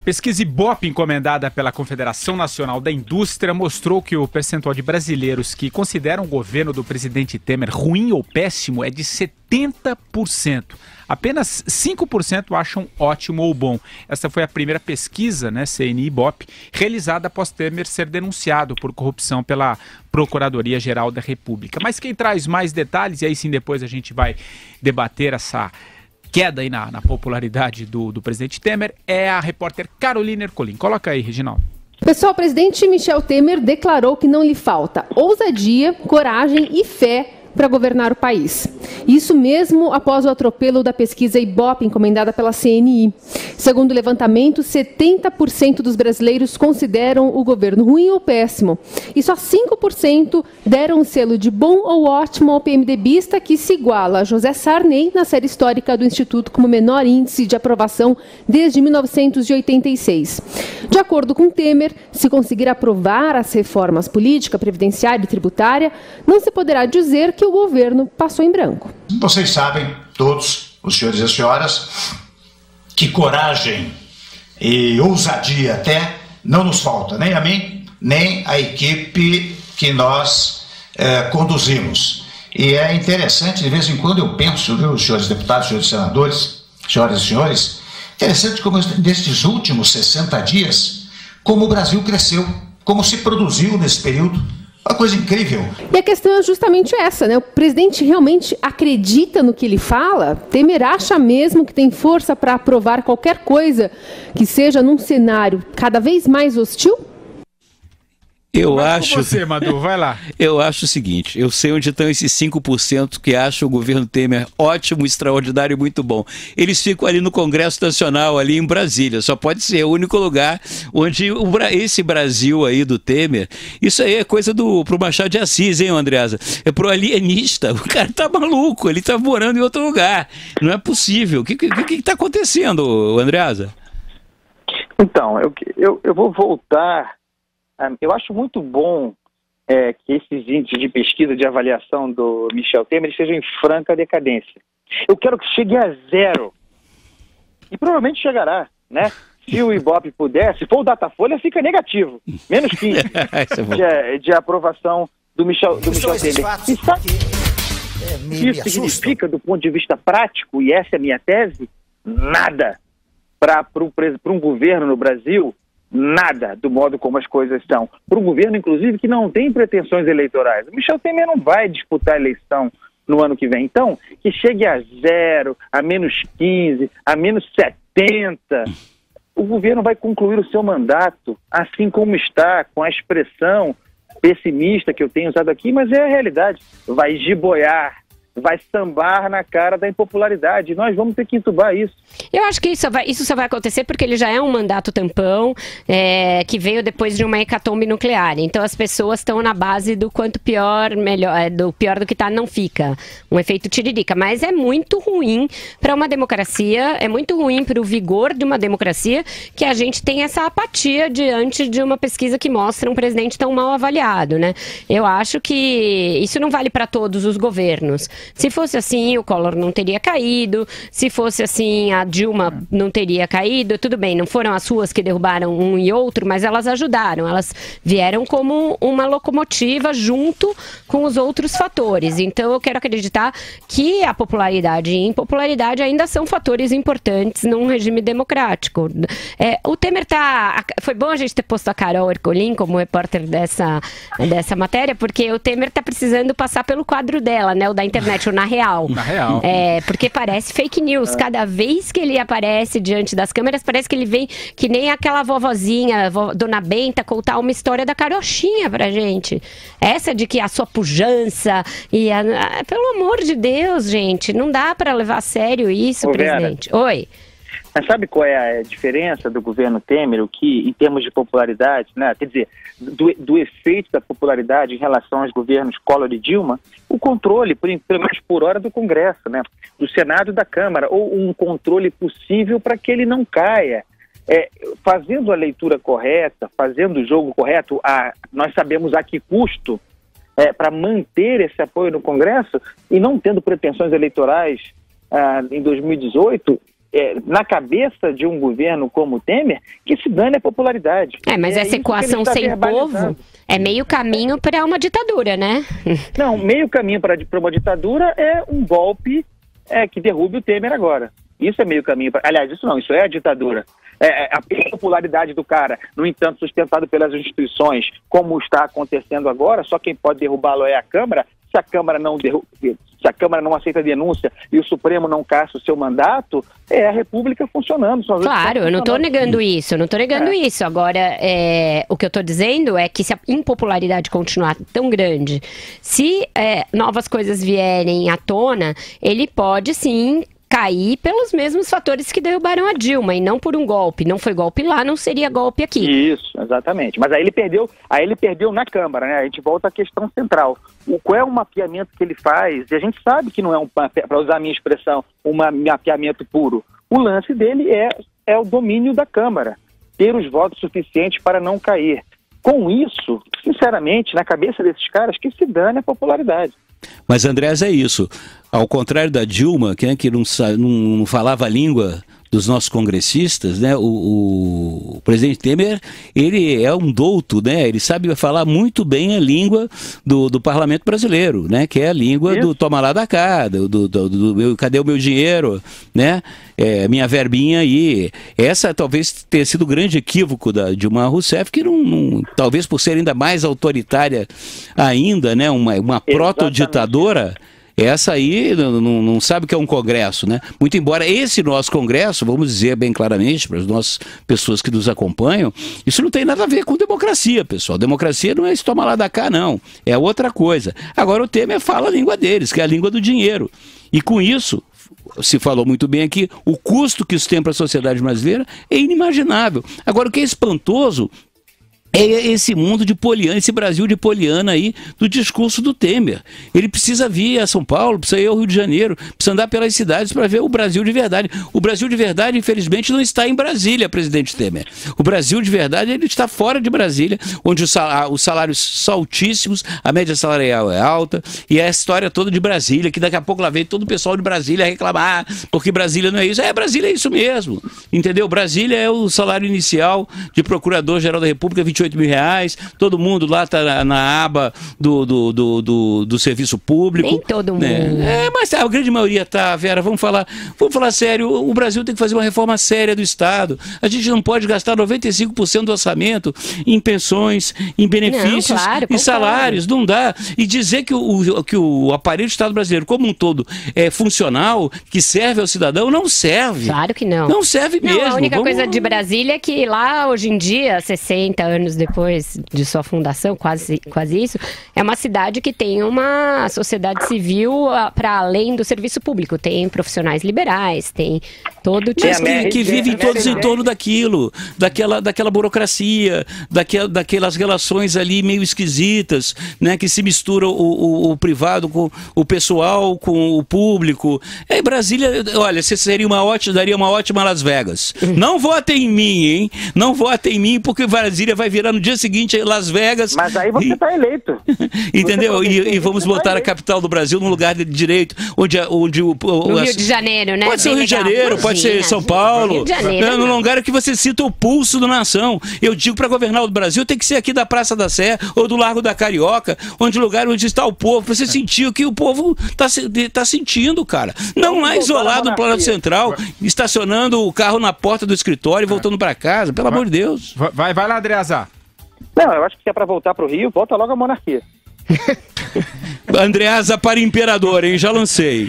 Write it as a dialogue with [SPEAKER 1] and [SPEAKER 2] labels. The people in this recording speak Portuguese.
[SPEAKER 1] Pesquisa Ibope encomendada pela Confederação Nacional da Indústria mostrou que o percentual de brasileiros que consideram o governo do presidente Temer ruim ou péssimo é de 70%. Apenas 5% acham ótimo ou bom. Essa foi a primeira pesquisa, CNI-Ibope, realizada após Temer ser denunciado por corrupção pela Procuradoria-Geral da República. Mas quem traz mais detalhes, e aí sim depois a gente vai debater essa queda aí na popularidade do presidente Temer, é a repórter Carolina Ercolim. Coloca aí, Reginaldo.
[SPEAKER 2] Pessoal, o presidente Michel Temer declarou que não lhe falta ousadia, coragem e fé para governar o país. Isso mesmo após o atropelo da pesquisa Ibope encomendada pela CNI. Segundo o levantamento, 70% dos brasileiros consideram o governo ruim ou péssimo. E só 5% deram o selo de bom ou ótimo ao PMDBista, que se iguala a José Sarney na série histórica do Instituto como menor índice de aprovação desde 1986. De acordo com Temer, se conseguir aprovar as reformas política, previdenciária e tributária, não se poderá dizer que o governo passou em branco.
[SPEAKER 3] Vocês sabem, todos, os senhores e as senhoras, que coragem e ousadia até não nos falta, nem a mim, nem a equipe que nós conduzimos. E é interessante, de vez em quando eu penso, viu, senhores deputados, senhores senadores, senhoras e senhores, interessante como nestes últimos 60 dias, como o Brasil cresceu, como se produziu nesse período. Uma coisa incrível.
[SPEAKER 2] E a questão é justamente essa, O presidente realmente acredita no que ele fala? Temer acha mesmo que tem força para aprovar qualquer coisa que seja num cenário cada vez mais hostil?
[SPEAKER 4] Eu acho.
[SPEAKER 1] Você, Madu, vai lá.
[SPEAKER 4] Eu acho o seguinte: eu sei onde estão esses 5% que acham o governo Temer ótimo, extraordinário e muito bom. Eles ficam ali no Congresso Nacional, ali em Brasília. Só pode ser o único lugar onde esse Brasil aí do Temer, isso aí é coisa pro Machado de Assis, hein, Andreasa? É pro alienista. O cara tá maluco, ele tá morando em outro lugar. Não é possível. O que tá acontecendo, Andreasa?
[SPEAKER 5] Então, eu vou voltar. Eu acho muito bom que esses índices de pesquisa, de avaliação do Michel Temer sejam em franca decadência. Eu quero que chegue a 0. E provavelmente chegará, Se o Ibope puder, se for o Datafolha, fica negativo. Menos 15 de aprovação do Michel Temer. E sabe o que isso significa do ponto de vista prático, e essa é a minha tese? Nada. Para um governo no Brasil, nada do modo como as coisas estão. Para um governo, inclusive, que não tem pretensões eleitorais. O Michel Temer não vai disputar a eleição no ano que vem. Então, que chegue a 0, a menos 15, a menos 70, o governo vai concluir o seu mandato, assim como está, com a expressão pessimista que eu tenho usado aqui, mas é a realidade. Vai giboiar, vai sambar na cara da impopularidade. Nós vamos ter que entubar isso.
[SPEAKER 6] Eu acho que isso só vai acontecer porque ele já é um mandato tampão, que veio depois de uma hecatombe nuclear. Então as pessoas estão na base do quanto pior, melhor, do pior do que tá, não fica. Um efeito tiririca. Mas é muito ruim para uma democracia, é muito ruim para o vigor de uma democracia que a gente tem essa apatia diante de uma pesquisa que mostra um presidente tão mal avaliado, Eu acho que isso não vale para todos os governos. Se fosse assim, o Collor não teria caído. Se fosse assim, a Dilma não teria caído. Tudo bem, não foram as suas que derrubaram um e outro, mas elas ajudaram. Elas vieram como uma locomotiva junto com os outros fatores. Então, eu quero acreditar que a popularidade e impopularidade ainda são fatores importantes num regime democrático. O Temer Foi bom a gente ter posto a Carol Ercolim como repórter dessa matéria, porque o Temer está precisando passar pelo quadro dela, o da internet. Na real.
[SPEAKER 1] Na real.
[SPEAKER 6] Porque parece fake news. Cada vez que ele aparece diante das câmeras, parece que ele vem que nem aquela vovozinha, Dona Benta, contar uma história da carochinha pra gente. Essa de que a sua pujança e pelo amor de Deus, gente, não dá pra levar a sério isso, presidente.
[SPEAKER 5] Vera.
[SPEAKER 6] Oi.
[SPEAKER 5] Mas sabe qual é a diferença do governo Temer, o que, em termos de popularidade, quer dizer, do efeito da popularidade em relação aos governos Collor e Dilma? O controle, pelo menos por hora, do Congresso, do Senado e da Câmara, ou um controle possível para que ele não caia. Fazendo a leitura correta, fazendo o jogo correto, nós sabemos a que custo, para manter esse apoio no Congresso, e não tendo pretensões eleitorais em 2018, na cabeça de um governo como o Temer, que se dane a popularidade.
[SPEAKER 6] Mas essa equação sem povo é meio caminho para uma ditadura, né?
[SPEAKER 5] Não, meio caminho para uma ditadura é um golpe que derrube o Temer agora. Isso é meio caminho. Aliás, isso é a ditadura. A popularidade do cara, no entanto, sustentado pelas instituições, como está acontecendo agora, só quem pode derrubá-lo é a Câmara. Se a Câmara não aceita a denúncia e o Supremo não caça o seu mandato, é a República funcionando.
[SPEAKER 6] Claro, eu não estou negando isso, isso. Agora, o que eu estou dizendo é que se a impopularidade continuar tão grande, se novas coisas vierem à tona, ele pode sim cair pelos mesmos fatores que derrubaram a Dilma, e não por um golpe. Não foi golpe lá, não seria golpe aqui.
[SPEAKER 5] Isso, exatamente. Mas aí ele perdeu na Câmara, né? A gente volta à questão central. Qual é o mapeamento que ele faz? E a gente sabe que não é, para usar a minha expressão, um mapeamento puro. O lance dele é o domínio da Câmara, ter os votos suficientes para não cair. Com isso, sinceramente, na cabeça desses caras, que se dane a popularidade.
[SPEAKER 4] Mas, Andrés, é isso. Ao contrário da Dilma, que não falava a língua dos nossos congressistas, né? O presidente Temer, ele é um douto, né? Ele sabe falar muito bem a língua do parlamento brasileiro, né? Que é a língua do toma lá da cá, cadê o meu dinheiro, né? Minha verbinha aí. Essa talvez tenha sido o grande equívoco da Dilma Rousseff, que talvez por ser ainda mais autoritária ainda, né? Uma proto-ditadora. Essa aí não sabe o que é um congresso, né? Muito embora esse nosso congresso, vamos dizer bem claramente para as nossas pessoas que nos acompanham, isso não tem nada a ver com democracia, pessoal. Democracia não é esse toma lá da cá, não. É outra coisa. Agora o Temer fala a língua deles, que é a língua do dinheiro. E com isso, se falou muito bem aqui, o custo que isso tem para a sociedade brasileira é inimaginável. Agora, o que é espantoso é esse mundo de poliana, esse Brasil de poliana aí do discurso do Temer. Ele precisa vir a São Paulo, precisa ir ao Rio de Janeiro, precisa andar pelas cidades para ver o Brasil de verdade. O Brasil de verdade, infelizmente, não está em Brasília, presidente Temer. O Brasil de verdade, ele está fora de Brasília, onde os salários são altíssimos, a média salarial é alta, e é a história toda de Brasília, que daqui a pouco lá vem todo o pessoal de Brasília reclamar, porque Brasília não é isso. Brasília é isso mesmo, entendeu? Brasília é o salário inicial de Procurador-Geral da República, 28 mil reais, todo mundo lá está na aba do serviço público.
[SPEAKER 6] Nem todo mundo.
[SPEAKER 4] Mas a grande maioria tá, Vera, vamos falar sério, o Brasil tem que fazer uma reforma séria do Estado. A gente não pode gastar 95% do orçamento em pensões, em benefícios e salários, não dá. E dizer que o aparelho do Estado brasileiro como um todo é funcional, que serve ao cidadão, não serve.
[SPEAKER 6] Claro que não.
[SPEAKER 4] Não serve mesmo.
[SPEAKER 6] A única coisa de Brasília é que lá, hoje em dia, 60 anos depois de sua fundação, quase isso, é uma cidade que tem uma sociedade civil para além do serviço público. Tem profissionais liberais, tem todo tipo
[SPEAKER 4] que vivem todos em torno daquilo, daquela burocracia, daquelas relações ali meio esquisitas, né, que se mistura o privado com o pessoal, com o público. Brasília, olha, daria uma ótima Las Vegas. Não votem em mim, hein? Não votem em mim, porque Brasília vai virar no dia seguinte Las Vegas.
[SPEAKER 5] Mas aí você está eleito.
[SPEAKER 4] Entendeu? E vamos botar a capital do Brasil num lugar de direito, onde
[SPEAKER 6] no Rio de Janeiro, né?
[SPEAKER 4] Pode ser o Rio de Janeiro, pode ser São Paulo. No lugar que você sinta o pulso da nação. Eu digo, para governar o Brasil tem que ser aqui da Praça da Sé ou do Largo da Carioca, lugar onde está o povo, para você sentir o que o povo está sentindo, cara. Não lá isolado no Planalto Central, estacionando o carro na porta do escritório e voltando para casa, pelo amor de Deus.
[SPEAKER 1] Vai lá, Andreasa.
[SPEAKER 5] Não, eu acho que se é para voltar para o Rio, volta logo a monarquia.
[SPEAKER 4] Andreasa para imperador, hein? Já lancei.